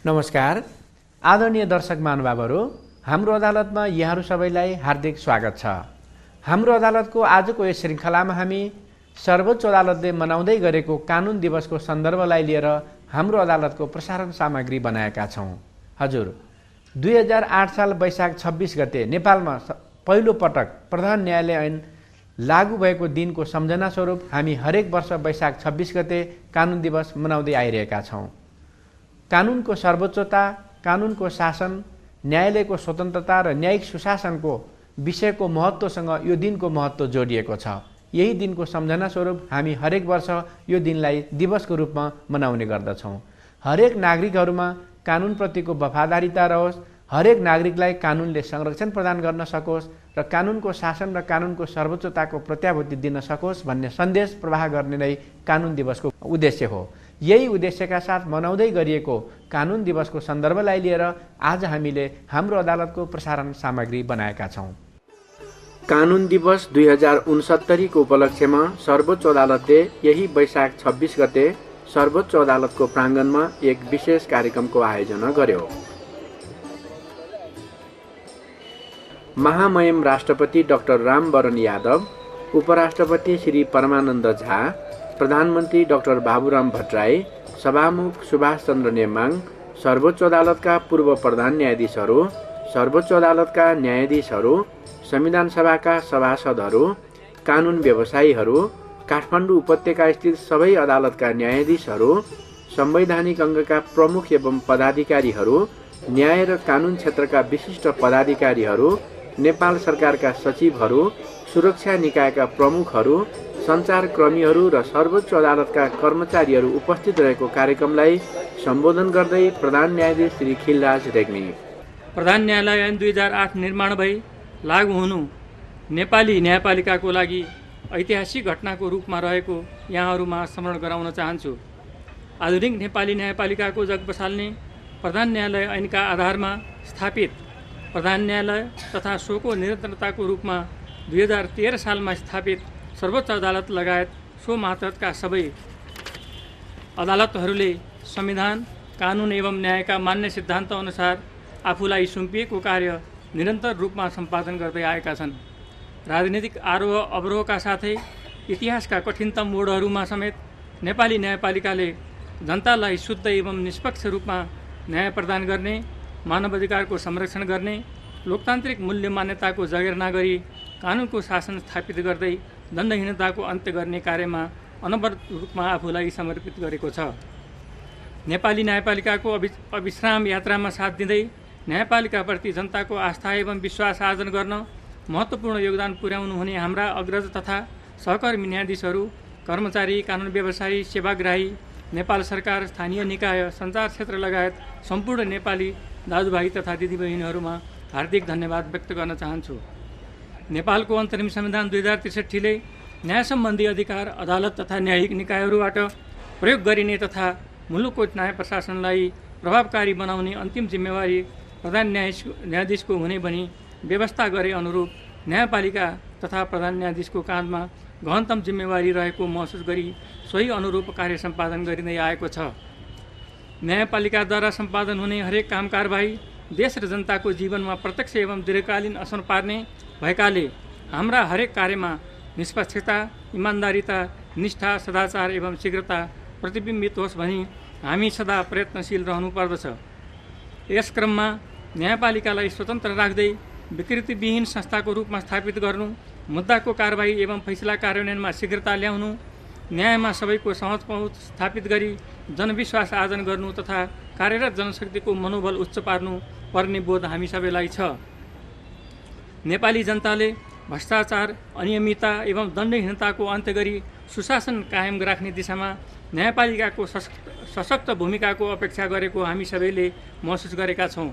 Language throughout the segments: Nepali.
नमस्कार आदरणीय दर्शक महानुभावहरू, हाम्रो अदालतमा यहाँहरू सबैलाई हार्दिक स्वागत छ। हाम्रो अदालतको आजको यस श्रृङ्खलामा हामी सर्वोच्च अदालतले मनाउँदै गरेको कानुन दिवसको सन्दर्भलाई लिएर हाम्रो अदालतको प्रसारण सामग्री बनाएका छौँ। हजुर, 2008 साल वैशाख 26 गते नेपालमा पहिलो पटक प्रधान न्यायालय ऐन लागू भएको दिनको सम्झना स्वरूप हामी हरेक वर्ष वैशाख 26 गते कानुन दिवस मनाउँदै आइरहेका छौँ। कानुनको सर्वोच्चता, कानुनको शासन, न्यायालयको स्वतन्त्रता र न्यायिक सुशासनको विषयको महत्त्वसँग यो दिनको महत्त्व जोडिएको छ। यही दिनको सम्झना स्वरूप हामी हरेक वर्ष यो दिनलाई दिवसको रूपमा मनाउने गर्दछौँ। हरेक नागरिकहरूमा कानुनप्रतिको वफादारीता रहोस्, हरेक नागरिकलाई कानुनले संरक्षण प्रदान गर्न सकोस् र कानुनको शासन र कानुनको सर्वोच्चताको प्रत्याभूति दिन सकोस् भन्ने सन्देश प्रवाह गर्ने नै कानुन दिवसको उद्देश्य हो। यही उद्देश्यका साथ मनाउँदै गरिएको कानुन दिवसको सन्दर्भलाई लिएर आज हामीले हाम्रो अदालतको प्रसारण सामग्री बनाएका छौँ। कानुन दिवस 2069 को उपलक्ष्यमा सर्वोच्च अदालतले यही वैशाख 26 गते सर्वोच्च अदालतको प्राङ्गणमा एक विशेष कार्यक्रमको आयोजना गर्यो। महामहिम राष्ट्रपति डाक्टर रामवरण यादव, उपराष्ट्रपति श्री परमानन्द झा, प्रधानमन्त्री डाक्टर बाबुराम भट्टराई, सभामुख सुभाष चन्द्र नेमाङ, सर्वोच्च अदालतका पूर्व प्रधान न्यायाधीशहरू, सर्वोच्च अदालतका न्यायाधीशहरू, संविधान सभाका सभासदहरू, कानुन व्यवसायीहरू, काठमाडौँ उपत्यका स्थित सबै अदालतका न्यायाधीशहरू, संवैधानिक अङ्गका प्रमुख एवं पदाधिकारीहरू, न्याय र कानुन क्षेत्रका विशिष्ट पदाधिकारीहरू, नेपाल सरकारका सचिवहरू, सुरक्षा निकायका प्रमुखहरू, सञ्चारकर्मीहरू र सर्वोच्च अदालतका कर्मचारीहरू उपस्थित रहेको कार्यक्रमलाई सम्बोधन गर्दै प्रधान न्यायाधीश श्री खिलराज रेग्मी, प्रधान न्यायालय ऐन 2008 निर्माण भई लागू हुनु नेपाली न्यायपालिकाको लागि ऐतिहासिक घटनाको रूपमा रहेको यहाँहरूमा स्मरण गराउन चाहन्छु। आधुनिक नेपाली न्यायपालिकाको जग बसाल्ने प्रधान न्यायालय ऐनका आधारमा स्थापित प्रधान न्यायालय तथा सोको निरन्तरताको रूपमा 2013 सालमा स्थापित सर्वोच्च अदालत लगायत सो मातहतका सबै अदालतहरूले संविधान, कानुन एवं न्यायका मान्य सिद्धान्त अनुसार आफूलाई सुम्पिएको कार्य निरन्तर रूपमा सम्पादन गर्दै आएका छन्। राजनीतिक आरोह अवरोहका साथै इतिहासका कठिनतम मोडहरूमा समेत नेपाली न्यायपालिकाले जनतालाई शुद्ध एवं निष्पक्ष रूपमा न्याय प्रदान गर्ने, मानवाधिकारको संरक्षण गर्ने, लोकतान्त्रिक मूल्य मान्यताको जगेर्ना गरी कानुनको शासन स्थापित गर्दै दण्डहीनताको अन्त्य गर्ने कार्यमा अनवरत रूपमा आफूलाई समर्पित गरेको छ। नेपाली न्यायपालिकाको अविश्राम यात्रामा साथ दिँदै न्यायपालिकाप्रति जनताको आस्था एवं विश्वास आर्जन गर्न महत्त्वपूर्ण योगदान पुर्याउनु हुने हाम्रा अग्रज तथा सहकर्मी न्यायाधीशहरू, कर्मचारी, कानुन व्यवसायी, सेवाग्राही, नेपाल सरकार, स्थानीय निकाय, सञ्चार क्षेत्र लगायत सम्पूर्ण नेपाली दाजुभाइ तथा दिदीबहिनीहरूमा हार्दिक धन्यवाद व्यक्त गर्न चाहन्छु। नेपालको अन्तरिम संविधान 2063 ले न्याय सम्बन्धी अधिकार अदालत तथा न्यायिक निकायहरूबाट प्रयोग गरिने तथा मुलुकको न्याय प्रशासनलाई प्रभावकारी बनाउने अन्तिम जिम्मेवारी प्रधान न्यायाधीशको हुने भनी व्यवस्था गरे अनुरूप न्यायपालिका तथा प्रधान न्यायाधीशको काँधमा गहनतम जिम्मेवारी रहेको महसुस गरी सोही अनुरूप कार्य सम्पादन गरिँदै आएको छ। न्यायपालिकाद्वारा सम्पादन हुने हरेक काम कारबाही देश र जनताको जीवनमा प्रत्यक्ष एवं दीर्घकालीन असर पार्ने भएकाले हाम्रा हरेक कार्यमा निष्पक्षता, इमान्दारिता, निष्ठा, सदाचार एवं शीघ्रता प्रतिबिम्बित होस् भनी हामी सदा प्रयत्नशील रहनुपर्दछ। यस क्रममा न्यायपालिकालाई स्वतन्त्र राख्दै विकृतिविहीन संस्थाको रूपमा स्थापित गर्नु, मुद्दाको कारबाही एवं फैसला कार्यान्वयनमा शीघ्रता ल्याउनु, न्यायमा सबैको सहज पहुँच स्थापित गरी जनविश्वास आर्जन गर्नु तथा कार्यरत जनशक्तिको मनोबल उच्च पार्नु पर्ने बोध हामी सबैलाई छ। नेपाली जनताले भ्रष्टाचार, अनियमितता एवं दण्डहीनताको अन्त्य गरी सुशासन कायम राख्ने दिशामा न्यायपालिकाको सशक्त भूमिकाको अपेक्षा गरेको हामी सबैले महसुस गरेका छौँ।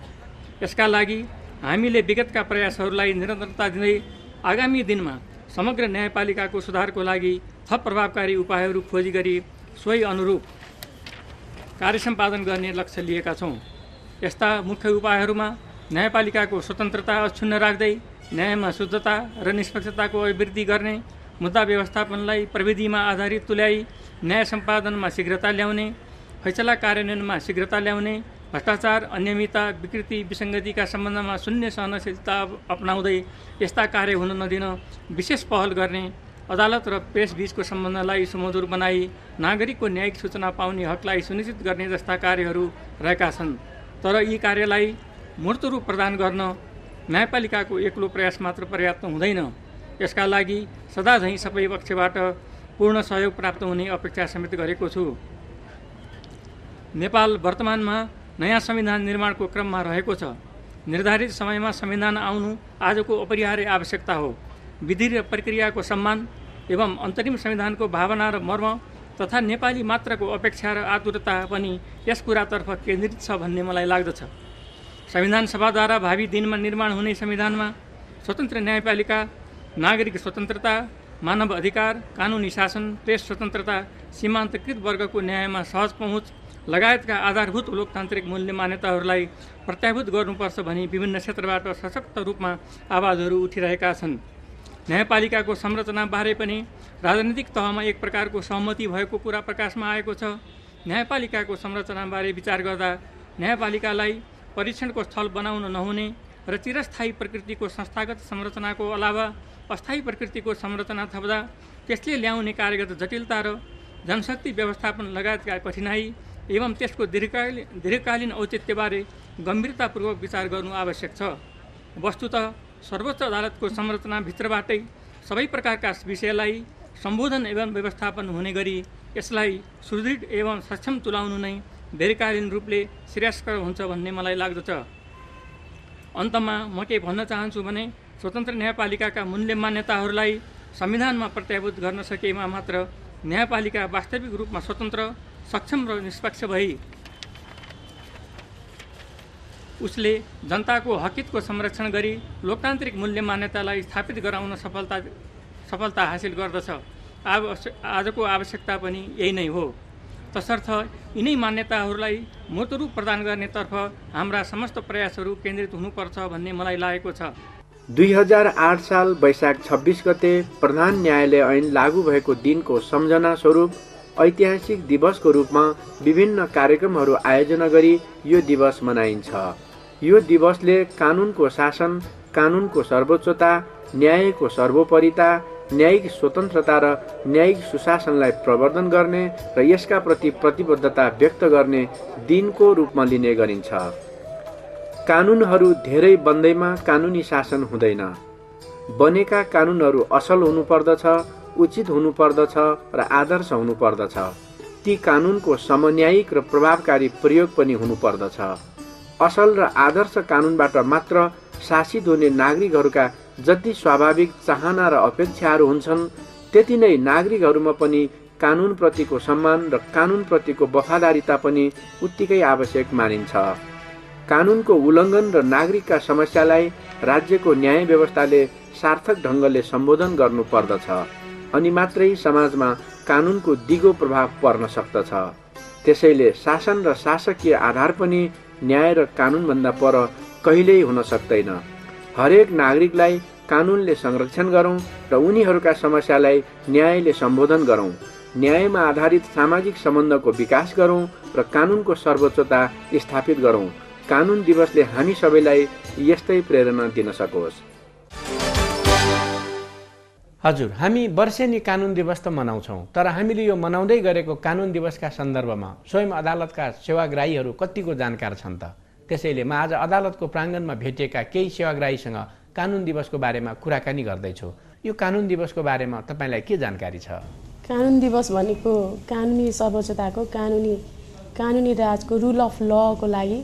यसका लागि हामीले विगतका प्रयासहरूलाई निरन्तरता दिँदै आगामी दिनमा समग्र न्यायपालिकाको सुधारको लागि थप प्रभावकारी उपायहरू खोजी गरी सोही अनुरूप कार्य सम्पादन गर्ने लक्ष्य लिएका छौँ। यस्ता मुख्य उपायहरूमा न्यायपालिकाको स्वतन्त्रता अक्षुण्ण राख्दै न्यायमा शुद्धता र निष्पक्षताको अभिवृद्धि गर्ने, मुद्दा व्यवस्थापनलाई प्रविधिमा आधारित तुल्याई न्याय सम्पादनमा शीघ्रता ल्याउने, फैसला कार्यान्वयनमा शीघ्रता ल्याउने, भ्रष्टाचार, अनियमितता, विकृति, विसङ्गतिका सम्बन्धमा शून्य सहनशीलता अपनाउँदै यस्ता कार्य हुन नदिन विशेष पहल गर्ने, अदालत र प्रेस बीचको सम्बन्धलाई सुमधुर बनाई नागरिकको न्यायिक सूचना पाउने हकलाई सुनिश्चित गर्ने जस्ता कार्यहरू रहेका छन्। तर यी कार्यलाई मूर्त रूप प्रदान गर्न न्यायपालिकाको एक्लो प्रयास मात्र पर्याप्त हुँदैन। यसका लागि सदाझैँ सबै पक्षबाट पूर्ण सहयोग प्राप्त हुने अपेक्षा समेत गरेको छु। नेपाल वर्तमानमा नयाँ संविधान निर्माणको क्रममा रहेको छ। निर्धारित समयमा संविधान आउनु आजको अपरिहार्य आवश्यकता हो। विधि र प्रक्रियाको सम्मान एवं अन्तरिम संविधानको भावना र मर्म तथा नेपाली मात्रको अपेक्षा र आतुरता पनि यस कुरातर्फ केन्द्रित छ भन्ने मलाई लाग्दछ। संविधान सभाद्वारा भावी दिनमा निर्माण हुने संविधानमा स्वतन्त्र न्यायपालिका, नागरिक स्वतन्त्रता, मानव अधिकार, कानुनी शासन, प्रेस स्वतन्त्रता, सीमान्तकृत वर्गको न्यायमा सहज पहुँच लगायतका आधारभूत लोकतान्त्रिक मूल्य मान्यताहरूलाई प्रत्याभूत गर्नुपर्छ भनी विभिन्न क्षेत्रबाट सशक्त रूपमा आवाजहरू उठिरहेका छन्। न्यायपालिकाको संरचनाबारे पनि राजनीतिक तहमा एक प्रकारको सहमति भएको कुरा प्रकाशमा आएको छ। न्यायपालिकाको संरचनाबारे विचार गर्दा न्यायपालिकालाई परीक्षणको स्थल बनाउन नहुने र चिरस्थायी प्रकृतिको संस्थागत संरचनाको अलावा अस्थायी प्रकृतिको संरचना थप्दा त्यसले ल्याउने कार्यगत जटिलता र जनशक्ति व्यवस्थापन लगायतका कठिनाई एवं त्यसको दीर्घकालीन औचित्यबारे गम्भीरतापूर्वक विचार गर्नु आवश्यक छ। वस्तुतः सर्वोच्च अदालतको संरचनाभित्रबाटै सबै प्रकारका विषयलाई सम्बोधन एवं व्यवस्थापन हुने गरी यसलाई सुदृढ एवं सक्षम तुल्याउनु नै दीर्घकालीन रूपले श्रेयस्कर हुन्छ भन्ने मलाई लाग्दछ। अन्तमा म के भन्न चाहन्छु भने स्वतन्त्र न्यायपालिकाका मूल्य मान्यताहरूलाई संविधानमा प्रत्याभूत गर्न सकेमा मात्र न्यायपालिका वास्तविक रूपमा स्वतन्त्र, सक्षम र निष्पक्ष भई उसले जनताको हकितको संरक्षण गरी लोकतान्त्रिक मूल्य मान्यतालाई स्थापित गराउन सफलता हासिल गर्दछ। आजको आवश्यकता पनि यही नै हो। तसर्थ यिनै मान्यताहरूलाई मूर्त रूप प्रदान गर्नेतर्फ हाम्रा समस्त प्रयासहरू केन्द्रित हुनुपर्छ भन्ने मलाई लागेको छ। 2008 साल वैशाख 26 गते प्रधान न्यायालय ऐन लागू भएको दिनको सम्झना स्वरूप ऐतिहासिक दिवसको रूपमा विभिन्न कार्यक्रमहरू आयोजना गरी यो दिवस मनाइन्छ। यो दिवसले कानुनको शासन, कानुनको सर्वोच्चता, न्यायको सर्वोपरिता, न्यायिक स्वतन्त्रता र न्यायिक सुशासनलाई प्रवर्धन गर्ने र यसका प्रति प्रतिबद्धता व्यक्त गर्ने दिनको रूपमा लिने गरिन्छ। कानुनहरू धेरै बन्दैमा कानुनी शासन हुँदैन। बनेका कानुनहरू असल हुनुपर्दछ, उचित हुनुपर्दछ र आदर्श हुनुपर्दछ। ती कानुनको समन्यायिक र प्रभावकारी प्रयोग पनि हुनुपर्दछ। असल र आदर्श कानुनबाट मात्र शासित हुने नागरिकहरूका जति स्वाभाविक चाहना र अपेक्षाहरू हुन्छन् त्यति नै नागरिकहरूमा पनि कानुनप्रतिको सम्मान र कानुनप्रतिको वफादारीता पनि उत्तिकै आवश्यक मानिन्छ। कानुनको उल्लङ्घन र नागरिकका समस्यालाई राज्यको न्याय व्यवस्थाले सार्थक ढङ्गले सम्बोधन गर्नुपर्दछ। अनि मात्रै समाजमा कानुनको दिगो प्रभाव पर्न सक्दछ। त्यसैले शासन र शासकीय आधार पनि न्याय र कानुनभन्दा पर कहिल्यै हुन सक्दैन। हरेक नागरिकलाई कानुनले संरक्षण गरौँ र उनीहरूका समस्यालाई न्यायले सम्बोधन गरौँ। न्यायमा आधारित सामाजिक सम्बन्धको विकास गरौँ र कानुनको सर्वोच्चता स्थापित गरौँ। कानुन दिवसले हामी सबैलाई यस्तै प्रेरणा दिन सकोस्। हजुर, हामी वर्षेनी कानुन दिवस त मनाउँछौँ, तर हामीले यो मनाउँदै गरेको कानुन दिवसका सन्दर्भमा स्वयं अदालतका सेवाग्राहीहरू कतिको जानकार छन् त? त्यसैले म आज अदालतको प्राङ्गणमा भेटिएका केही सेवाग्राहीसँग कानुन दिवसको बारेमा कुराकानी गर्दैछु। यो कानुन दिवसको बारेमा तपाईँलाई के जानकारी छ? कानुन दिवस भनेको कानुनी सर्वोच्चताको, कानुनी राजको, रुल अफ लको लागि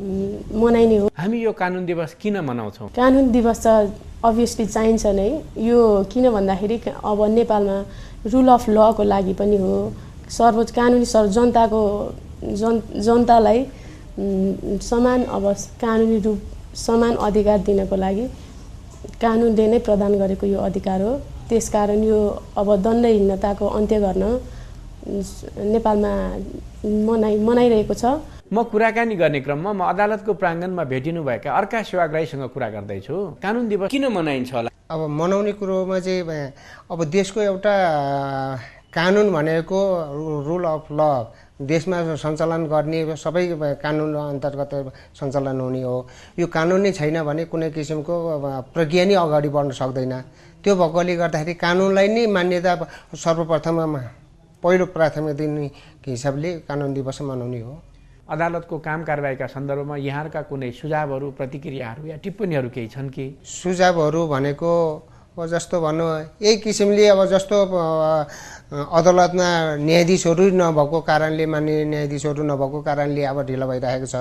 मनाइने हो। हामी यो कानुन दिवस किन मनाउँछौँ? कानुन दिवस त अभियसली चाहिन्छ नै। यो किन भन्दाखेरि अब नेपालमा रुल अफ लको लागि पनि हो। सर्वोच्च कानुनी जनतालाई समान कानुनी रूप समान अधिकार दिनको लागि कानुनले नै प्रदान गरेको यो अधिकार हो। त्यसकारण यो अब दण्डहीनताको अन्त्य गर्न नेपालमा मनाइरहेको छ। म कुराकानी गर्ने क्रममा म अदालतको प्राङ्गणमा भेटिनुभएका अर्का सेवाग्राहीसँग कुरा गर्दैछु। कानुन दिवस किन मनाइन्छ होला? अब मनाउने कुरोमा चाहिँ अब देशको एउटा कानुन भनेको रुल अफ ल देशमा सञ्चालन गर्ने सबै कानुन अन्तर्गत सञ्चालन हुने हो। यो कानुन नै छैन भने कुनै किसिमको प्रक्रिया नै अगाडि बढ्न सक्दैन। त्यो भएकोले गर्दाखेरि कानुनलाई नै मान्यता सर्वप्रथम पहिलो प्राथमिकता दिने हिसाबले कानुन दिवस मनाउने हो। अदालतको काम कारबाहीका सन्दर्भमा यहाँहरूका कुनै सुझावहरू, प्रतिक्रियाहरू या टिप्पणीहरू केही छन् कि? सुझावहरू भनेको जस्तो भन्नु यही किसिमले अब जस्तो अदालतमा न्यायाधीशहरू नभएको कारणले, माननीय न्यायाधीशहरू नभएको कारणले अब ढिलो भइरहेको छ।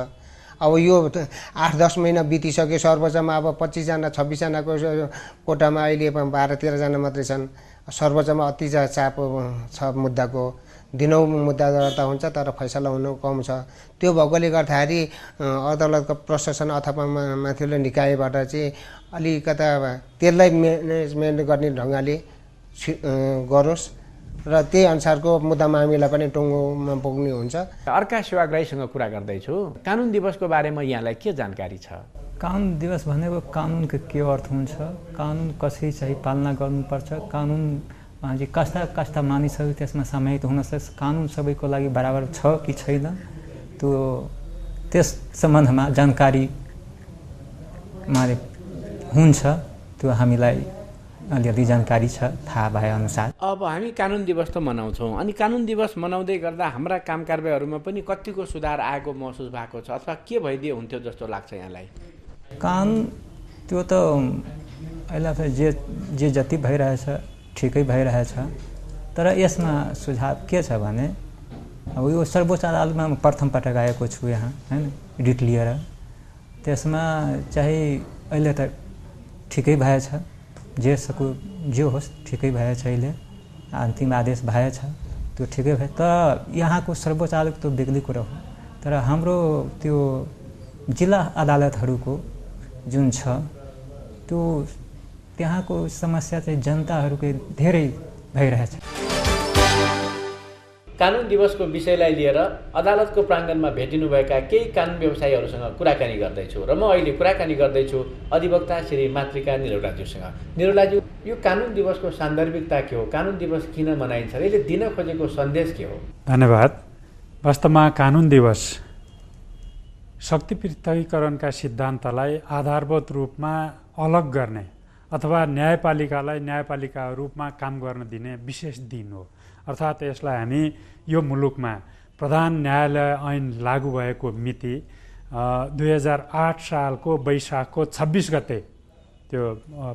अब यो 8-10 महिना बितिसक्यो। सर्वोच्चमा अब 25जना 26जनाको कोटामा अहिले 12-13जना मात्रै छन्। सर्वोच्चमा अति चाप छ मुद्दाको। दिनौँ मुद्दा दर्ता हुन्छ तर फैसला हुनु कम छ। त्यो भएकोले गर्दाखेरि अदालतको प्रशासन अथवा माथिल्लो निकायबाट चाहिँ अलिकता त्यसलाई म्यानेजमेन्ट गर्ने ढङ्गले गरोस् र त्यही अनुसारको मुद्दा मामिला पनि टुङ्गोमा पुग्ने हुन्छ। अर्का सेवाग्राहीसँग कुरा गर्दैछु। कानुन दिवसको बारेमा यहाँलाई के जानकारी छ? कानुन दिवस भनेको कानुनको के अर्थ हुन्छ, कानुन कसरी चाहिँ पालना गर्नुपर्छ, कानुन कस्ता मानिसहरू त्यसमा समाहित हुन सक्छ, कानुन सबैको लागि बराबर छ कि छैन, त्यस सम्बन्धमा जानकारी हुन्छ। त्यो हामीलाई अलिअलि जानकारी छ थाहा भएअनुसार। अब हामी कानुन दिवस त मनाउँछौँ, अनि कानुन दिवस मनाउँदै गर्दा हाम्रा काम कारबाहीहरूमा पनि कतिको सुधार आएको महसुस भएको छ अथवा के भइदिए हुन्थ्यो जस्तो लाग्छ यहाँलाई? कानुन त्यो त अहिले जे जति भइरहेछ ठिकै भइरहेछ, तर यसमा सुझाव के छ भने अब यो सर्वोच्च अदालतमा प्रथम पटक आएको छु यहाँ, हैन, रिट लिएर। त्यसमा चाहिँ अहिले त ठिकै भएछ, जे होस् ठिकै भएछ। अहिले अन्तिम आदेश भएछ, त्यो ठिकै भयो। तर यहाँको सर्वोच्च अदालत त बेग्लै कुरा हो, तर हाम्रो त्यो जिल्ला अदालतहरूको जुन छ त्यो त्यहाँको समस्या चाहिँ जनताहरूको धेरै भइरहेछ। कानुन दिवसको विषयलाई लिएर अदालतको प्राङ्गणमा भेटिनुभएका केही कानुन व्यवसायीहरूसँग कुराकानी गर्दैछु र म अहिले कुराकानी गर्दैछु अधिवक्ता श्री मातृका निरौलाज्यूसँग। निरौलाज्यू, यो कानुन दिवसको सान्दर्भिकता के हो? कानुन दिवस किन मनाइन्छ? यसले दिन खोजेको सन्देश के हो? धन्यवाद। वास्तवमा कानुन दिवस शक्ति पृथकीकरणका सिद्धान्तलाई आधारभूत रूपमा अलग गर्ने अथवा न्यायपालिकालाई न्यायपालिका रूपमा काम गर्न दिने विशेष दिन हो। अर्थात् यसलाई हामी यो मुलुकमा प्रधान न्यायालय ऐन लागू भएको मिति 2008 सालको वैशाखको 26 गते त्यो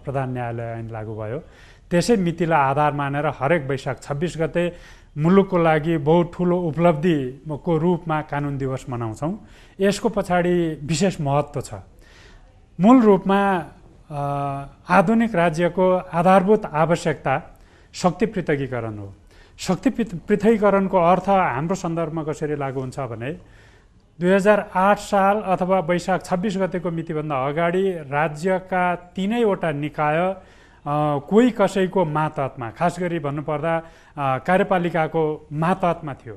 प्रधान न्यायालय ऐन लागू भयो। त्यसै मितिलाई आधार मानेर हरेक वैशाख 26 गते मुलुकको लागि बहुत ठुलो उपलब्धिको रूपमा कानुन दिवस मनाउँछौँ। यसको पछाडि विशेष महत्त्व छ। मूल रूपमा आधुनिक राज्यको आधारभूत आवश्यकता शक्ति पृथकीकरण हो। शक्ति पृथकीकरणको अर्थ हाम्रो सन्दर्भमा कसरी लागू हुन्छ भने 2008 साल अथवा वैशाख 26 गतेको मितिभन्दा अगाडि राज्यका 3वटा निकाय कोही कसैको मातहतमा, खास गरी भन्नुपर्दा कार्यपालिकाको मातहतमा थियो।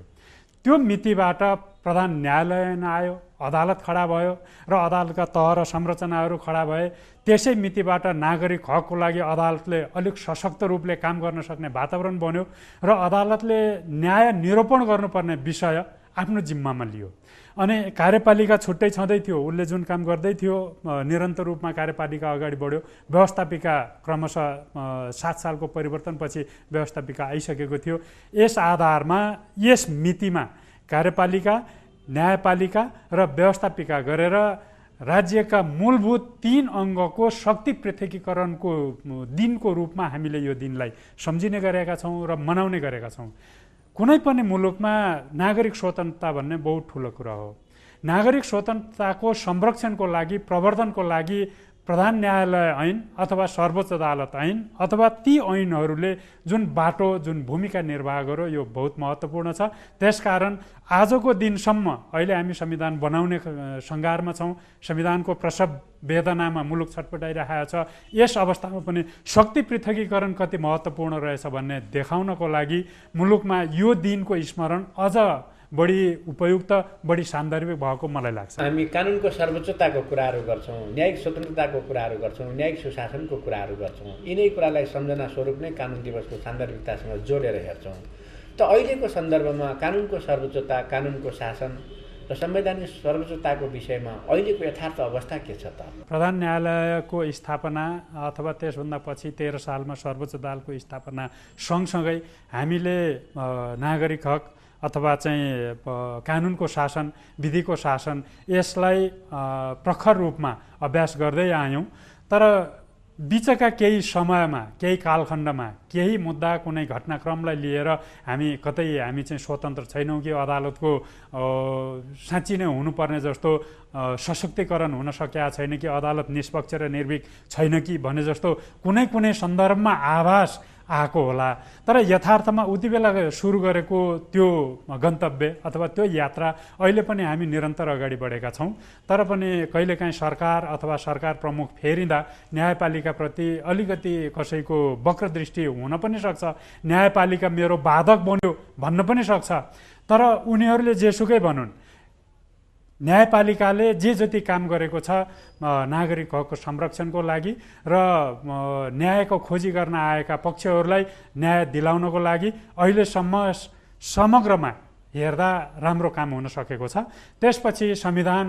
त्यो मितिबाट प्रधान न्यायालय आयो, अदालत खडा भयो र अदालतका तह र संरचनाहरू खडा भए। त्यसै मितिबाट नागरिक हकको लागि अदालतले अलिक सशक्त रूपले काम गर्न सक्ने वातावरण बन्यो र अदालतले न्याय निरूपण गर्नुपर्ने विषय आफ्नो जिम्मामा लियो। अनि कार्यपालिका छुट्टै छँदै थियो, उसले जुन काम गर्दै थियो निरन्तर रूपमा कार्यपालिका अगाडि बढ्यो। व्यवस्थापिका क्रमशः 7 सालको परिवर्तनपछि व्यवस्थापिका आइसकेको थियो। यस आधारमा यस मितिमा कार्यपालिका, न्यायपालिका र व्यवस्थापिका गरेर राज्यका मूलभूत 3 अङ्गको शक्ति पृथकीकरणको दिनको रूपमा हामीले यो दिनलाई सम्झिने गरेका छौँ र मनाउने गरेका छौँ। कुनै पनि मुलुकमा नागरिक स्वतन्त्रता भन्ने बहुत ठुलो कुरा हो। नागरिक स्वतन्त्रताको संरक्षणको लागि, प्रवर्धनको लागि प्रधान न्यायालय ऐन अथवा सर्वोच्च अदालत ऐन अथवा ती ऐनहरूले जुन बाटो, जुन भूमिका निर्वाह गर्यो, यो बहुत महत्त्वपूर्ण छ। त्यसकारण आजको दिनसम्म अहिले हामी संविधान बनाउने सङ्घारमा छौँ। संविधानको प्रसव वेदनामा मुलुक छटपटाइरहेको छ। यस अवस्थामा पनि शक्ति पृथकीकरण कति महत्त्वपूर्ण रहेछ भन्ने देखाउनको लागि मुलुकमा यो दिनको स्मरण अझ बढी उपयुक्त, बढी सान्दर्भिक भएको मलाई लाग्छ। हामी कानुनको सर्वोच्चताको कुराहरू गर्छौँ, न्यायिक स्वतन्त्रताको कुराहरू गर्छौँ, न्यायिक सुशासनको कुराहरू गर्छौँ। यिनै कुरालाई सम्झना स्वरूप नै कानुन दिवसको सान्दर्भिकतासँग जोडेर हेर्छौँ। त अहिलेको सन्दर्भमा कानुनको सर्वोच्चता, कानुनको शासन र संवैधानिक सर्वोच्चताको विषयमा अहिलेको यथार्थ अवस्था के छ त? प्रधान न्यायालयको स्थापना अथवा त्यसभन्दा पछि 13 सालमा सर्वोच्च अदालतको स्थापना सँगसँगै हामीले नागरिक हक अथवा चाहिँ कानुनको शासन, विधिको शासन यसलाई प्रखर रूपमा अभ्यास गर्दै आयौँ। तर बिचका केही समयमा, केही कालखण्डमा केही मुद्दा, कुनै घटनाक्रमलाई लिएर हामी चाहिँ स्वतन्त्र छैनौँ कि अदालतको साँच्ची नै हुनुपर्ने जस्तो सशक्तिकरण हुन सकेका छैन कि अदालत निष्पक्ष र निर्भीक छैन कि भने जस्तो कुनै सन्दर्भमा आभास आएको होला। तर यथार्थमा उति बेला सुरु गरेको त्यो गन्तव्य अथवा त्यो यात्रा अहिले पनि हामी निरन्तर अगाडि बढेका छौँ। तर पनि कहिलेकाहीँ सरकार अथवा सरकार प्रमुख फेरिँदा न्यायपालिकाप्रति अलिकति कसैको वक्रदृष्टि हुन पनि सक्छ। न्यायपालिका मेरो बाधक बन्यो भन्न पनि सक्छ। तर उनीहरूले जेसुकै भनुन्, न्यायपालिकाले जे जति काम गरेको छ नागरिक हकको संरक्षणको लागि र न्यायको खोजी गर्न आएका पक्षहरूलाई न्याय दिलाउनको लागि अहिलेसम्म समग्रमा हेर्दा राम्रो काम हुन सकेको छ। त्यसपछि संविधान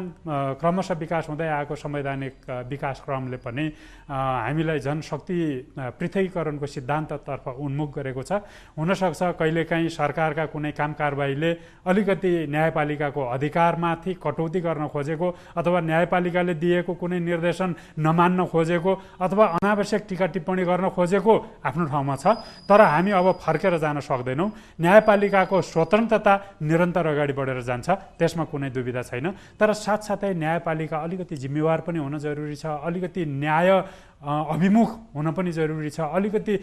क्रमशः विकास हुँदै आएको संवैधानिक विकासक्रमले पनि हामीलाई झन् शक्ति पृथकीकरणको सिद्धान्ततर्फ उन्मुख गरेको छ। हुनसक्छ कहिलेकाहीँ सरकारका कुनै काम कारबाहीले अलिकति न्यायपालिकाको अधिकारमाथि कटौती गर्न खोजेको अथवा न्यायपालिकाले दिएको कुनै निर्देशन नमान्न खोजेको अथवा अनावश्यक टीका टिप्पणी गर्न खोजेको आफ्नो ठाउँमा छ। तर हामी अब फर्केर जान सक्दैनौँ। न्यायपालिकाको स्वतन्त्रता निरन्तर अगाडि बढेर जान्छ, त्यसमा कुनै दुविधा छैन। तर साथसाथै न्यायपालिका अलिकति जिम्मेवार पनि हुन जरुरी छ, अलिकति न्याय अभिमुख हुन पनि जरुरी छ, अलिकति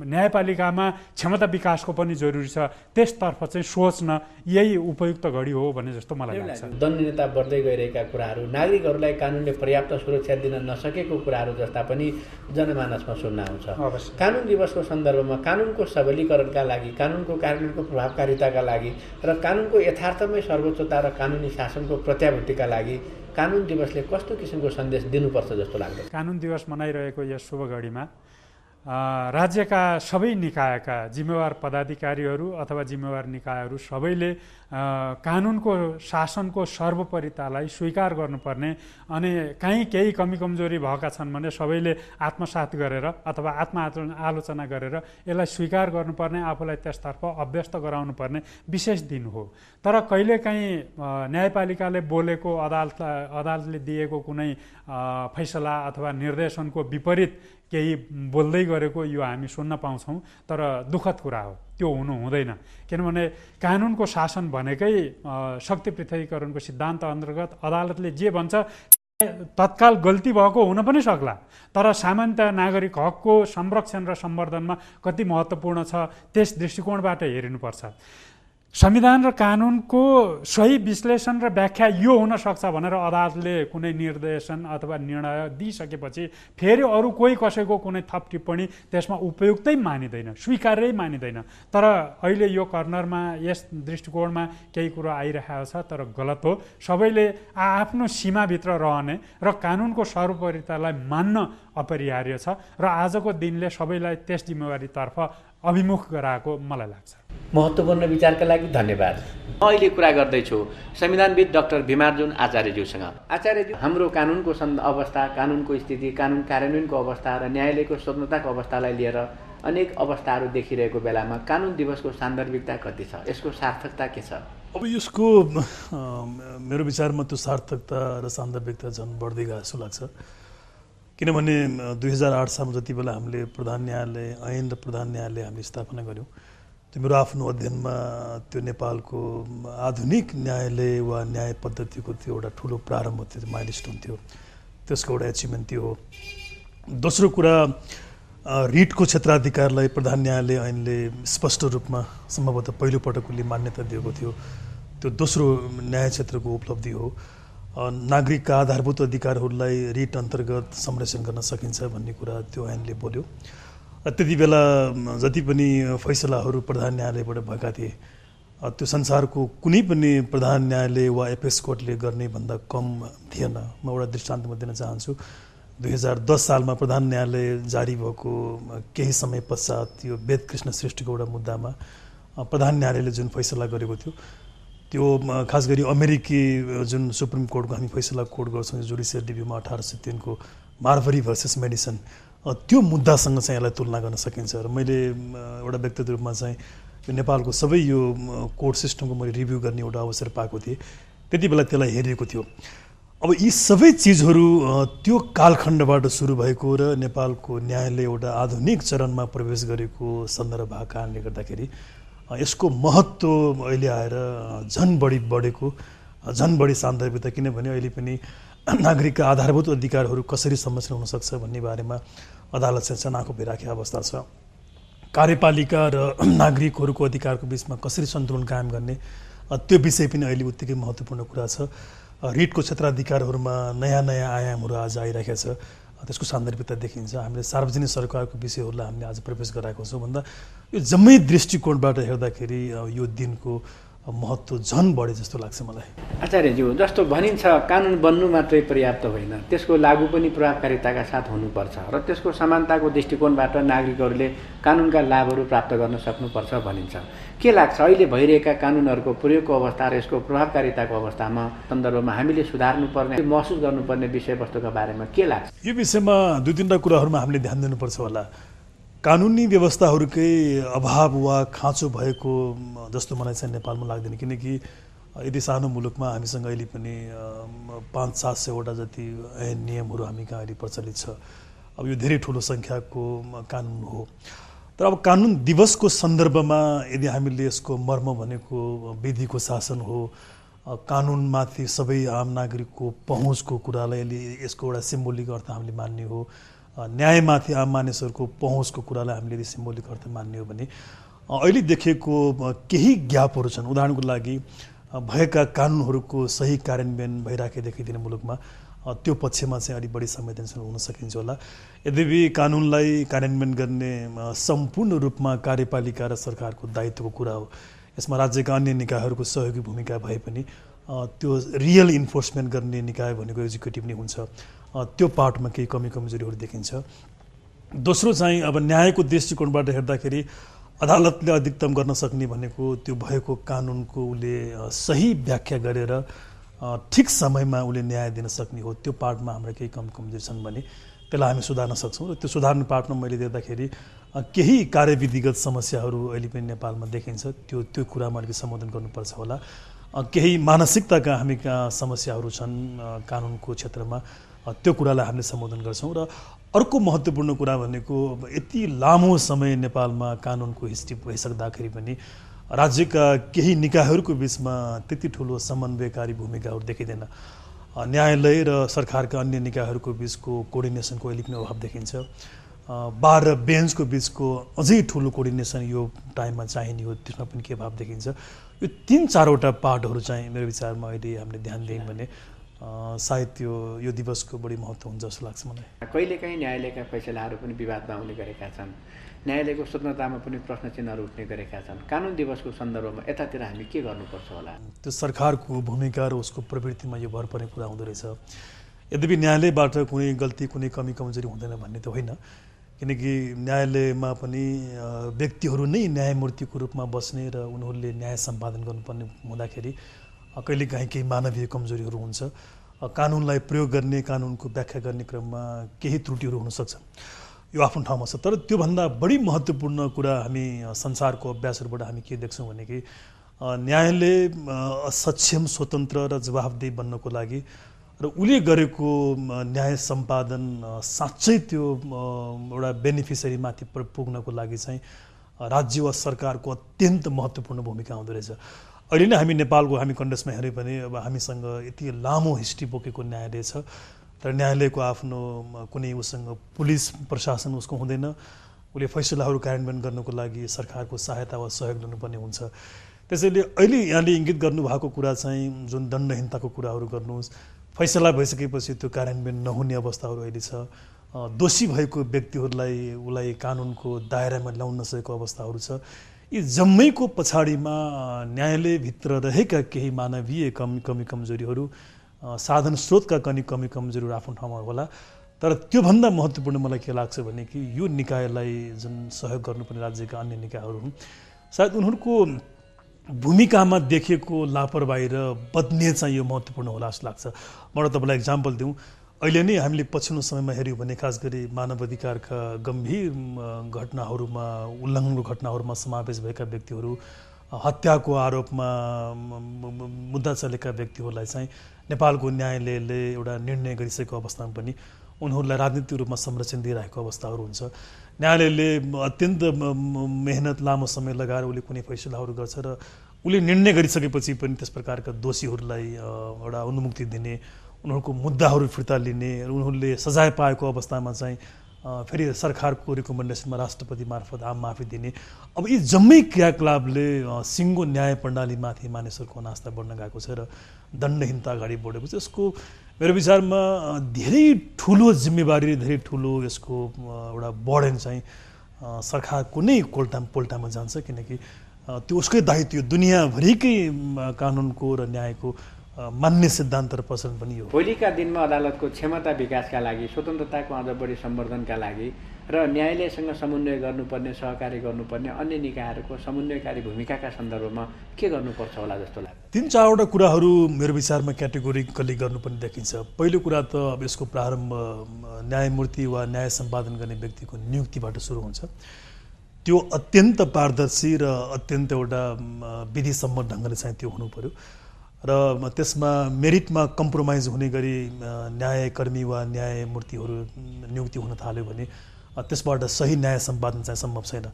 न्यायपालिकामा क्षमता विकासको पनि जरुरी छ। त्यसतर्फ चाहिँ सोच्न यही उपयुक्त घडी हो भन्ने जस्तो मलाई लाग्छ। दण्डनीयता बढ्दै गइरहेका कुराहरू, नागरिकहरूलाई कानुनले पर्याप्त सुरक्षा दिन नसकेको कुराहरू जस्ता पनि जनमानसमा सुन्न आउँछ। कानुन दिवसको सन्दर्भमा कानुनको सबलीकरणका लागि, कानुनको कार्यान्वयनको प्रभावकारिताका लागि र कानुनको यथार्थमै सर्वोच्चता र कानुनी शासनको प्रत्याभूतिका लागि कानुन दिवसले कस्तो किसिमको सन्देश दिनुपर्छ जस्तो लाग्छ? कानुन दिवस मनाइरहेको यस शुभ घडीमा राज्यका सबै निकायका जिम्मेवार पदाधिकारीहरू अथवा जिम्मेवार निकायहरू सबैले कानुनको शासनको सर्वोपरितालाई स्वीकार गर्नुपर्ने अनि कहीँ केही कमी कमजोरी भएका छन् भने सबैले आत्मसात गरेर अथवा आत्मआलोचना गरेर यसलाई स्वीकार गर्नुपर्ने, आफूलाई त्यसतर्फ अभ्यस्त गराउनुपर्ने विशेष दिन हो। तर कहिलेकाहीँ न्यायपालिकाले बोलेको अदालतले दिएको कुनै फैसला अथवा निर्देशनको विपरीत केही बोल्दै गरेको यो हामी सुन्न पाउँछौँ। तर दुःखद कुरा हो, त्यो हुनु हुँदैन। किनभने कानुनको शासन भनेकै शक्ति पृथकीकरणको सिद्धान्त अन्तर्गत अदालतले जे भन्छ तत्काल गल्ती भएको हुन पनि सक्ला, तर सामान्यतया नागरिक हकको संरक्षण र सम्वर्धनमा कति महत्त्वपूर्ण छ त्यस दृष्टिकोणबाट हेरिनुपर्छ। संविधान र कानुनको सही विश्लेषण र व्याख्या यो हुन सक्छ भनेर अदालतले कुनै निर्देशन अथवा निर्णय दिइसकेपछि फेरि अरू कोही कसैको कुनै थप टिप्पणी त्यसमा उपयुक्तै मानिँदैन, स्वीकार्यै मानिँदैन। तर अहिले यो कर्नरमा यस दृष्टिकोणमा केही कुरो आइरहेको छ, तर गलत हो। सबैले आफ्नो सीमाभित्र रहने र कानुनको सर्वोपरितालाई मान्न अपरिहार्य छ र आजको दिनले सबैलाई त्यस जिम्मेवारीतर्फ अभिमुख गराएको मलाई लाग्छ। महत्त्वपूर्ण विचारका लागि धन्यवाद। म अहिले कुरा गर्दैछु संविधानविद डाक्टर भीमार्जुन आचार्यज्यूसँग। आचार्यज्यू, हाम्रो कानुनको अवस्था, कानुनको स्थिति, कानुन कार्यान्वयनको अवस्था र न्यायालयको स्वतन्त्रताको अवस्थालाई लिएर अनेक अवस्थाहरू देखिरहेको बेलामा कानुन दिवसको सान्दर्भिकता कति छ, यसको सार्थकता के छ? अब यसको मेरो विचारमा त्यो सार्थकता र सान्दर्भिकता झन् बढ्दै गएको जस्तो लाग्छ। किनभने 2008 सालमा जति बेला हामीले प्रधान न्यायालय ऐन र प्रधान न्यायालय हामीले स्थापना गऱ्यौँ, त्यो मेरो आफ्नो अध्ययनमा त्यो नेपालको आधुनिक न्यायालय वा न्याय पद्धतिको त्यो एउटा ठुलो प्रारम्भ थियो, माइलस्टोन थियो, त्यसको एउटा एचिभमेन्ट थियो। दोस्रो कुरा, रिटको क्षेत्राधिकारलाई प्रधान न्यायालय ऐनले स्पष्ट रूपमा सम्भवतः पहिलोपटक उसले मान्यता दिएको थियो, त्यो दोस्रो न्याय क्षेत्रको उपलब्धि हो। नागरिकका आधारभूत अधिकारहरूलाई रिट अन्तर्गत संरक्षण गर्न सकिन्छ भन्ने कुरा त्यो ऐनले बोल्यो। त्यति बेला जति पनि फैसलाहरू प्रधान न्यायालयबाट भएका थिए त्यो संसारको कुनै पनि प्रधान न्यायालय वा एपेक्स कोर्टले गर्ने भन्दा कम थिएन। म एउटा दृष्टान्तमा दिन चाहन्छु। 2010 सालमा प्रधान न्यायालय जारी भएको केही समय पश्चात यो वेद कृष्ण श्रेष्ठको एउटा मुद्दामा प्रधान न्यायालयले जुन फैसला गरेको थियो त्यो खास गरी अमेरिकी जुन सुप्रिम कोर्टको हामी फैसला कोर्ट गर्छौँ जुडिसियल रिभ्यूमा 1803 को मार्भरी भर्सेस मेडिसन त्यो मुद्दासँग चाहिँ यसलाई तुलना गर्न सकिन्छ र मैले एउटा व्यक्तिगत रूपमा चाहिँ यो नेपालको सबै यो कोर्ट सिस्टमको मैले रिभ्यू गर्ने एउटा अवसर पाएको थिएँ। त्यति बेला त्यसलाई हेरिएको थियो। अब यी सबै चिजहरू त्यो कालखण्डबाट सुरु भएको र नेपालको न्यायालय एउटा आधुनिक चरणमा प्रवेश गरेको सन्दर्भ भएको कारणले गर्दाखेरि यसको महत्त्व अहिले आएर झन बढी बढेको, झन बढी सान्दर्भिकता, किनभने अहिले पनि नागरिकका आधारभूत अधिकारहरू कसरी संरक्षण हुन सक्छ भन्ने बारेमा अदालत चाहिँ चनाखो भइराखेको अवस्था छ। कार्यपालिका र नागरिकहरूको अधिकारको बिचमा कसरी सन्तुलन कायम गर्ने त्यो विषय पनि अहिले उत्तिकै महत्त्वपूर्ण कुरा छ। रिटको क्षेत्राधिकारहरूमा नयाँ नयाँ आयामहरू आज आइरहेको छ, त्यसको सान्दर्भिकता देखिन्छ। हामीले सार्वजनिक सरकारको विषयहरूलाई हामीले आज प्रवेश गराएको छौँ भन्दा यो जम्मै दृष्टिकोणबाट हेर्दाखेरि यो दिनको महत्त्व झन बढे जस्तो लाग्छ मलाई। आचार्यज्यू, जस्तो भनिन्छ कानुन बन्नु मात्रै पर्याप्त होइन, त्यसको लागू पनि प्रभावकारिताका साथ हुनुपर्छ र त्यसको समानताको दृष्टिकोणबाट नागरिकहरूले कानुनका लाभहरू प्राप्त गर्न सक्नुपर्छ भनिन्छ। के लाग्छ अहिले भइरहेका कानुनहरूको प्रयोगको अवस्था र यसको प्रभावकारिताको अवस्थामा सन्दर्भमा हामीले सुधार्नुपर्ने, महसुस गर्नुपर्ने विषयवस्तुका बारेमा के लाग्छ? यो विषयमा दुई तीनवटा कुराहरूमा हामीले ध्यान दिनुपर्छ होला। कानुनी व्यवस्थाहरूकै अभाव वा खाँचो भएको जस्तो मलाई चाहिँ नेपालमा लाग्दैन, किनकि यदि सानो मुलुकमा हामीसँग अहिले पनि 500-700वटा जति ऐन नियमहरू हामी कहाँ अहिले प्रचलित छ। अब यो धेरै ठुलो सङ्ख्याको कानुन हो। तर अब कानुन दिवसको सन्दर्भमा यदि हामीले यसको मर्म भनेको विधिको शासन हो, कानुनमाथि सबै आम नागरिकको पहुँचको कुरालाई यसको एउटा सिम्बोलिक अर्थ हामीले मान्ने हो, न्यायमाथि आम मानिसहरूको पहुँचको कुरालाई हामीले यदि सिम्बोलिक अर्थ मान्ने हो भने अहिले देखेको केही ग्यापहरू छन्। उदाहरणको लागि भएका कानुनहरूको सही कार्यान्वयन भइराखेको देखिँदैन मुलुकमा, त्यो पक्षमा चाहिँ अलिक बढी संवेदनशील हुन सकिन्छ होला। यद्यपि कानुनलाई कार्यान्वयन गर्ने सम्पूर्ण रूपमा कार्यपालिका र सरकारको दायित्वको कुरा हो। यसमा राज्यका अन्य निकायहरूको सहयोगी भूमिका भए पनि त्यो रियल इन्फोर्समेन्ट गर्ने निकाय भनेको एक्जिक्युटिभ नै हुन्छ। त्यो पार्टमा केही कमी कमजोरीहरू देखिन्छ। दोस्रो चाहिँ अब न्यायको दृष्टिकोणबाट हेर्दाखेरि अदालतले अधिकतम गर्न सक्ने भनेको त्यो भएको कानुनको उसले सही व्याख्या गरेर ठिक समयमा उसले न्याय दिन सक्ने हो। त्यो पार्टमा हाम्रा केही कमजोरी छन् भने त्यसलाई हामी सुधार्न सक्छौँ। र त्यो सुधार्ने पार्टमा मैले देख्दाखेरि केही कार्यविधिगत समस्याहरू अहिले पनि नेपालमा देखिन्छ। त्यो कुरामा अलिकति सम्बोधन गर्नुपर्छ होला। केही मानसिकताका हामी कहाँ समस्याहरू छन् कानुनको क्षेत्रमा, त्यो कुरालाई हामीले सम्बोधन गर्छौँ। र अर्को महत्त्वपूर्ण कुरा भनेको यति लामो समय नेपालमा कानुनको हिस्ट्री भइसक्दाखेरि पनि राज्यका केही निकायहरूको बिचमा त्यति ठुलो समन्वयकारी भूमिकाहरू देखिँदैन। न्यायालय र सरकारका अन्य निकायहरूको बिचको कोअर्डिनेसनको अहिले पनि अभाव देखिन्छ। बार र बेन्चको बिचको अझै ठुलो कोअर्डिनेसन यो टाइममा चाहिने हो, त्यसमा पनि के अभाव देखिन्छ। यो 3-4वटा पार्टहरू चाहिँ मेरो विचारमा अहिले हामीले ध्यान दियौँ भने सायद यो दिवसको बढी महत्त्व हुन्छ जस्तो लाग्छ मलाई। कहिलेकाहीँ न्यायालयका फैसलाहरू पनि विवादमा आउने गरेका छन्, न्यायालयको स्वतन्त्रतामा पनि प्रश्न चिन्हहरू उठ्ने गरेका छन्। कानुन दिवसको सन्दर्भमा यतातिर हामी के गर्नुपर्छ होला? त्यो सरकारको भूमिका र उसको प्रवृत्तिमा यो भर पर्ने कुरा हुँदो रहेछ। यद्यपि न्यायालयबाट कुनै गल्ती कुनै कमी कमजोरी हुँदैन भन्ने त होइन, किनकि न्यायालयमा पनि व्यक्तिहरू नै न्यायमूर्तिको रूपमा बस्ने र उनीहरूले न्याय सम्पादन गर्नुपर्ने हुँदाखेरि कहिलेकाहीँ केही मानवीय कमजोरीहरू हुन्छ। कानुनलाई प्रयोग गर्ने, कानुनको व्याख्या गर्ने क्रममा केही त्रुटिहरू हुनसक्छ, यो आफ्नो ठाउँमा छ। तर त्योभन्दा बढी महत्त्वपूर्ण कुरा हामी संसारको अभ्यासहरूबाट हामी के देख्छौँ भने कि न्यायालय सक्षम, स्वतन्त्र र जवाफदेही बन्नको लागि र उसले गरेको न्याय सम्पादन साँच्चै त्यो एउटा बेनिफिसरीमाथि पुग्नको लागि चाहिँ राज्य वा सरकारको अत्यन्त महत्त्वपूर्ण भूमिका हुँदो रहेछ। अहिले नै हामी नेपालको हामी कन्टेक्स्टमा हेऱ्यौँ भने अब हामीसँग यति लामो हिस्ट्री बोकेको न्यायालय छ, तर न्यायालयको आफ्नो कुनै उसँग पुलिस प्रशासन उसको हुँदैन। उसले फैसलाहरू कार्यान्वयन गर्नको लागि सरकारको सहायता वा सहयोग लिनुपर्ने हुन्छ। त्यसैले अहिले यहाँले इङ्गित गर्नुभएको कुरा चाहिँ जुन दण्डहीनताको कुराहरू गर्नुहोस्, फैसला भइसकेपछि त्यो कार्यान्वयन नहुने अवस्थाहरू अहिले छ, दोषी भएको व्यक्तिहरूलाई उसलाई कानुनको दायरामा ल्याउन नसकेको अवस्थाहरू छ। यी जम्मैको पछाडिमा न्यायालयभित्र रहेका केही मानवीय कमी कमजोरीहरू, साधन स्रोतका कमी कमजोरीहरू आफ्नो ठाउँमा होला। तर त्योभन्दा महत्त्वपूर्ण मलाई के लाग्छ भने कि यो निकायलाई जुन सहयोग गर्नुपर्ने राज्यका अन्य निकायहरू हुन्, सायद उनीहरूको भूमिकामा देखिएको लापरवाही र बदनियत चाहिँ यो महत्त्वपूर्ण होला जस्तो लाग्छ। म तपाईँलाई इक्जाम्पल दिउँ, अहिले नै हामीले पछिल्लो समयमा हेऱ्यौँ भने खास गरी मानवाधिकारका गम्भीर घटनाहरूमा, उल्लङ्घनको घटनाहरूमा समावेश भएका व्यक्तिहरू, हत्याको आरोपमा मुद्दा चलेका व्यक्तिहरूलाई चाहिँ नेपालको न्यायालयले एउटा निर्णय गरिसकेको अवस्थामा पनि उनीहरूलाई राजनीतिक रूपमा संरक्षण दिइरहेको अवस्थाहरू हुन्छ। न्यायालयले अत्यन्त मेहनत लामो समय लगाएर उसले कुनै फैसलाहरू गर्छ र उसले निर्णय गरिसकेपछि पनि त्यस प्रकारका दोषीहरूलाई एउटा अनुमुक्ति दिने, उनीहरूको मुद्दाहरू फिर्ता लिने, उनीहरूले सजाय पाएको अवस्थामा चाहिँ फेरि सरकारको रिकमेन्डेसनमा राष्ट्रपति मार्फत आम माफी दिने, अब यी जम्मै क्रियाकलापले सिङ्गो न्याय प्रणालीमाथि मानिसहरूको अनास्था बढ्न गएको छ र दण्डहीनता अगाडि बढेको छ। यसको मेरो विचारमा धेरै ठुलो जिम्मेवारी, धेरै ठुलो यसको एउटा बर्डन चाहिँ सरकारको नै पोल्टामा जान्छ, किनकि त्यो उसकै दायित्व दुनियाँभरिकै कानुनको र न्यायको मान्य सिद्धान्त र प्रचलन पनि हो। भोलिका दिनमा अदालतको क्षमता विकासका लागि, स्वतन्त्रताको अझ बढी सम्वर्धनका लागि र न्यायालयसँग समन्वय गर्नुपर्ने, सहकारी गर्नुपर्ने अन्य निकायहरूको समन्वयकारी भूमिकाका सन्दर्भमा के गर्नुपर्छ होला जस्तो लाग्छ? 3-4वटा कुराहरू मेरो विचारमा क्याटेगोरिकली गर्नुपर्ने देखिन्छ। पहिलो कुरा त अब यसको प्रारम्भ न्यायमूर्ति वा न्याय सम्पादन गर्ने व्यक्तिको नियुक्तिबाट सुरु हुन्छ। त्यो अत्यन्त पारदर्शी र अत्यन्त एउटा विधिसम्मत ढङ्गले चाहिँ त्यो हुनु पर्यो र त्यसमा मेरिटमा कम्प्रोमाइज हुने गरी न्यायकर्मी वा न्यायमूर्तिहरू नियुक्ति हुन थाल्यो भने त्यसबाट सही न्याय सम्पादन चाहिँ सम्भव छैन।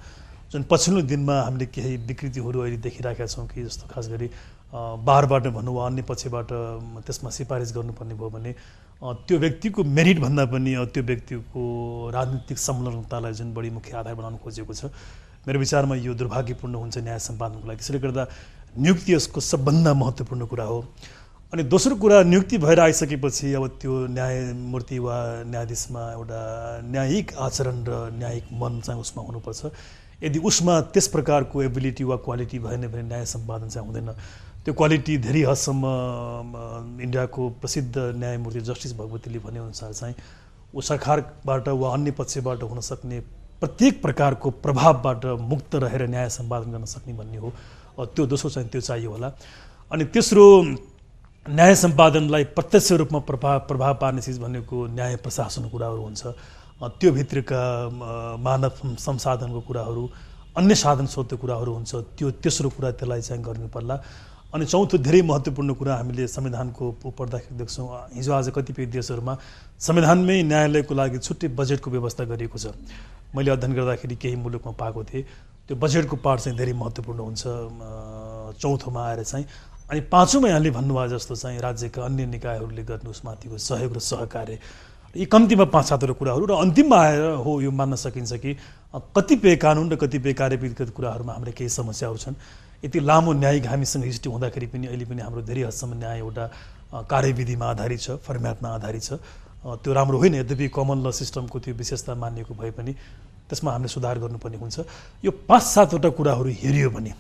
जुन पछिल्लो दिनमा हामीले केही विकृतिहरू अहिले देखिरहेका छौँ कि जस्तो खास गरी बारबाट भनौँ वा अन्य पक्षबाट त्यसमा सिफारिस गर्नुपर्ने भयो भने त्यो व्यक्तिको मेरिटभन्दा पनि त्यो व्यक्तिको राजनीतिक संलग्नतालाई जुन बढी मुख्य आधार बनाउन खोजेको छ, मेरो विचारमा यो दुर्भाग्यपूर्ण हुन्छ न्याय सम्पादनको लागि। त्यसैले गर्दा नियुक्ति यसको सबभन्दा महत्त्वपूर्ण कुरा हो। अनि दोस्रो कुरा, नियुक्ति भएर आइसकेपछि अब त्यो न्यायमूर्ति वा न्यायाधीशमा एउटा न्यायिक आचरण र न्यायिक मन चाहिँ उसमा हुनुपर्छ। यदि उसमा त्यस प्रकारको एबिलिटी वा क्वालिटी भएन भने न्याय सम्पादन चाहिँ हुँदैन। त्यो क्वालिटी धेरै हदसम्म इन्डियाको प्रसिद्ध न्यायमूर्ति जस्टिस भगवतीले भनेअनुसार चाहिँ ऊ सरकारबाट वा अन्य पक्षबाट हुन सक्ने प्रत्येक प्रकारको प्रभावबाट मुक्त रहेर न्याय सम्पादन गर्न सक्ने भन्ने हो। त्यो दोस्रो चाहिँ त्यो चाहियो होला। अनि तेस्रो, न्याय सम्पादनलाई प्रत्यक्ष रूपमा प्रभाव पार्ने चिज भनेको न्याय प्रशासनको कुराहरू हुन्छ। त्यो भित्रका मानव संसाधनको कुराहरू, अन्य साधन स्रोतको कुराहरू हुन्छ। त्यो तेस्रो कुरा त्यसलाई चाहिँ गर्नु पर्ला। अनि चौथो धेरै महत्त्वपूर्ण कुरा, हामीले संविधानको पढ्दाखेरि देख्छौँ हिजो आज कतिपय देशहरूमा संविधानमै न्यायालयको लागि छुट्टै बजेटको व्यवस्था गरिएको छ। मैले अध्ययन गर्दाखेरि केही मुलुकमा पाएको थिएँ। त्यो बजेटको पार्ट चाहिँ धेरै महत्त्वपूर्ण हुन्छ चौथोमा आएर चाहिँ। अनि पाँचौँमा यहाँले भन्नुभयो जस्तो चाहिँ राज्यका अन्य निकायहरूले गर्ने उसमाथिको सहयोग र सहकार्य, यी कम्तीमा 5-7वटा कुराहरू र अन्तिममा आएर हो यो मान्न सकिन्छ कि कतिपय कानुन र कतिपय कार्यविधिगत कुराहरूमा हाम्रो केही समस्याहरू छन्। यति लामो न्यायिक हामीसँग हिस्ट्री हुँदाखेरि पनि अहिले पनि हाम्रो धेरै हदसम्म न्याय एउटा कार्यविधिमा आधारित छ, फर्म्याटमा आधारित छ। त्यो राम्रो होइन, यद्यपि कमन ल सिस्टमको त्यो विशेषता मानिएको भए पनि त्यसमा हामीले सुधार गर्नुपर्ने हुन्छ। यो 5-7वटा कुराहरू हेरियो भने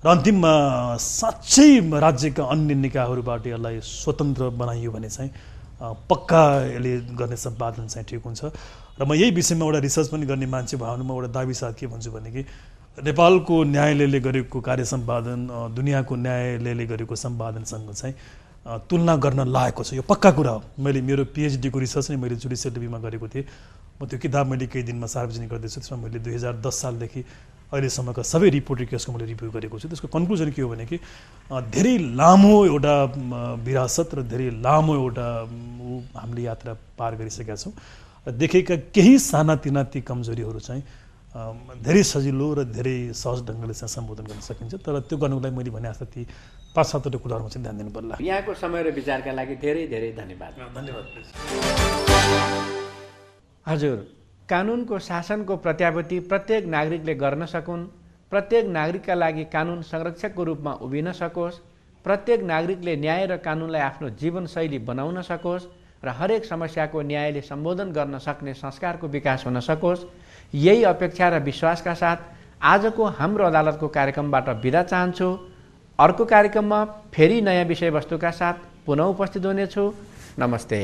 र अन्तिममा साँच्चै राज्यका अन्य निकायहरूबाट यसलाई स्वतन्त्र बनाइयो भने चाहिँ पक्का यसले गर्ने सम्पादन चाहिँ ठिक हुन्छ। र म यही विषयमा एउटा रिसर्च पनि गर्ने मान्छे भए भने म एउटा दाबी साथ के भन्छु भने कि नेपालको न्यायालयले गरेको कार्य सम्पादन दुनियाँको न्यायालयले गरेको सम्पादनसँग चाहिँ तुलना गर्न लागेको छ। यो पक्का कुरा हो। मैले मेरो पिएचडीको रिसर्च नै मैले जुडिसियल रिभ्यूमा गरेको थिएँ। म त्यो किताब मैले केही दिनमा सार्वजनिक गर्दैछु। त्यसमा मैले 2010 सालदेखि अहिलेसम्मका सबै रिपोर्टेड केसको मैले रिभ्यू गरेको छु। त्यसको कन्क्लुजन के हो भने कि धेरै लामो एउटा विरासत र धेरै लामो एउटा हामीले यात्रा पार गरिसकेका छौँ। र देखेका केही सानातिना ती कमजोरीहरू चाहिँ धेरै सजिलो र धेरै सहज ढङ्गले चाहिँ सम्बोधन गर्न सकिन्छ। तर त्यो गर्नुको लागि मैले भने जस्तो ती 5-7वटा कुराहरूमा चाहिँ ध्यान दिनु पर्ला। यहाँको समय र विचारका लागि धेरै धेरै धन्यवाद। धन्यवाद। हजुर, कानुनको शासनको प्रत्याभूति प्रत्येक नागरिकले गर्न सकुन्, प्रत्येक नागरिकका लागि कानुन संरक्षकको रूपमा उभिन सकोस्, प्रत्येक नागरिकले न्याय र कानुनलाई आफ्नो जीवनशैली बनाउन सकोस् र हरेक समस्याको न्यायले सम्बोधन गर्न सक्ने संस्कारको विकास हुन सकोस्, यही अपेक्षा र विश्वासका साथ आजको हाम्रो अदालतको कार्यक्रमबाट बिदा चाहन्छु। अर्को कार्यक्रममा फेरि नयाँ विषयवस्तुका साथ पुनः उपस्थित हुनेछु। नमस्ते।